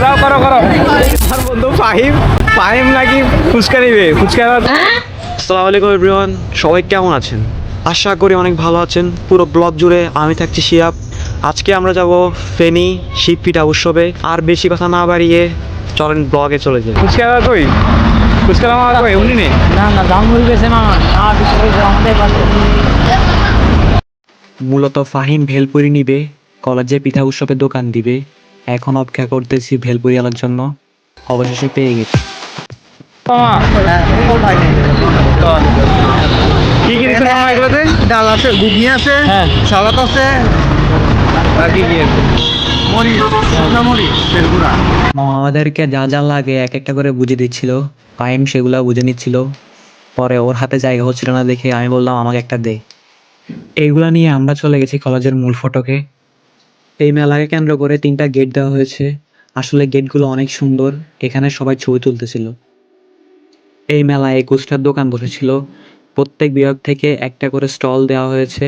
যাও করো করো। আমার বন্ধু ফাহিম, ফাহিম নাকি ফুচকা নিবে, ফুচকা। আসসালামু আলাইকুম এভরিওয়ান, সবাই কেমন আছেন? আশা করি অনেক ভালো আছেন। পুরো ব্লগ জুড়ে আমি থাকছি শিয়াব। আজকে আমরা যাব ফেনী শিব পিঠা উৎসবে। আর বেশি কথা না বাড়িয়ে চলেন ব্লগে চলে যাই। ফুচকা কই, ফুচকা মামা কই, উনি নেই। না না দাম ভুল গেছে মামা, আমার বিষয় আমাদের পাশে। মূলত ফাহিম ভেলপুরি নিবে, কলেজে পিঠা উৎসবের দোকান দিবে। এখন অপেক্ষা করতেছি ভেলপুরি আনার জন্য। অবশেষে পেয়ে গেছি। কি কি দিচ্ছেন মামা এগুলোতে? ডাল আছে, ঘুগনি আছে, হ্যাঁ। সালাদ আছে, আর কি কি আছে? মরিচ, শুকনো মরিচ, বেলগুড়া। আমাদেরকে যা যা লাগে এক একটা করে বুঝে দিচ্ছিল। ফাহিম সেগুলো বুঝে নিচ্ছিল। পরে ওর হাতে জায়গা হচ্ছিল না দেখে আমি বললাম আমাকে একটা দে। এইগুলা নিয়ে আমরা চলে গেছি কলেজের মূল ফটকে। এই মেলাকে কেন্দ্র করে 3টা গেট দেওয়া হয়েছে। আসলে গেটগুলো অনেক সুন্দর, এখানে সবাই ছবি তুলতেছিল। এই মেলায় 21টার দোকান বসেছিল। প্রত্যেক বিভাগ থেকে একটা করে স্টল দেওয়া হয়েছে।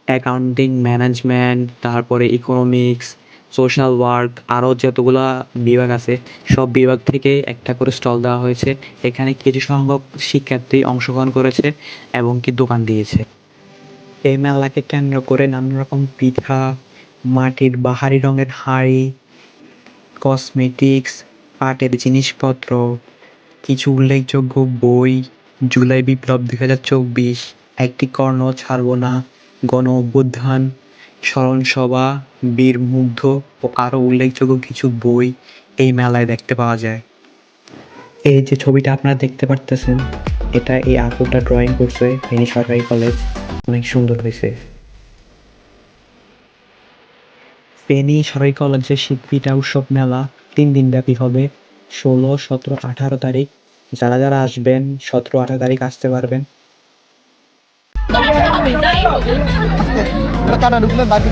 অ্যাকাউন্টিং, ম্যানেজমেন্ট, তারপরে ইকোনমিক্স, সোশ্যাল ওয়ার্ক, আরও যতগুলা বিভাগ আছে সব বিভাগ থেকে একটা করে স্টল দেওয়া হয়েছে। এখানে কিছু সংখ্যক শিক্ষার্থী অংশগ্রহণ করেছে এবং কি দোকান দিয়েছে। এই মেলাকে কেন্দ্র করে নানা রকম পিঠা, মাটির বাহারি রঙের হাঁড়ি, কসমেটিক্স, পাটের জিনিসপত্র, কিছু উল্লেখযোগ্য বই, জুলাই বিপ্লব 2024, একটি কর্ণ ছাড়ব না, গণ অভ্যুত্থান, স্মরণসভা, বীর মুগ্ধ ও আরও উল্লেখযোগ্য কিছু বই এই মেলায় দেখতে পাওয়া যায়। এই যে ছবিটা আপনারা দেখতে পারতেছেন, এটা এই আপুটা ড্রয়িং করছে ফেনী সরকারি কলেজ। অনেক সুন্দর হয়েছে। ফেনী সরকারি কলেজে শিব পিঠা উৎসব মেলা 3 দিন ব্যাপী হবে। 16, 17, 18 তারিখ। যারা যারা আসবেন 17, 18 তারিখ আসতে পারবেন। কাটা ঢুকলে বাকি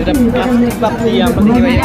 এটা প্লাস্টিক পাতি আমরা দেখি ভাই।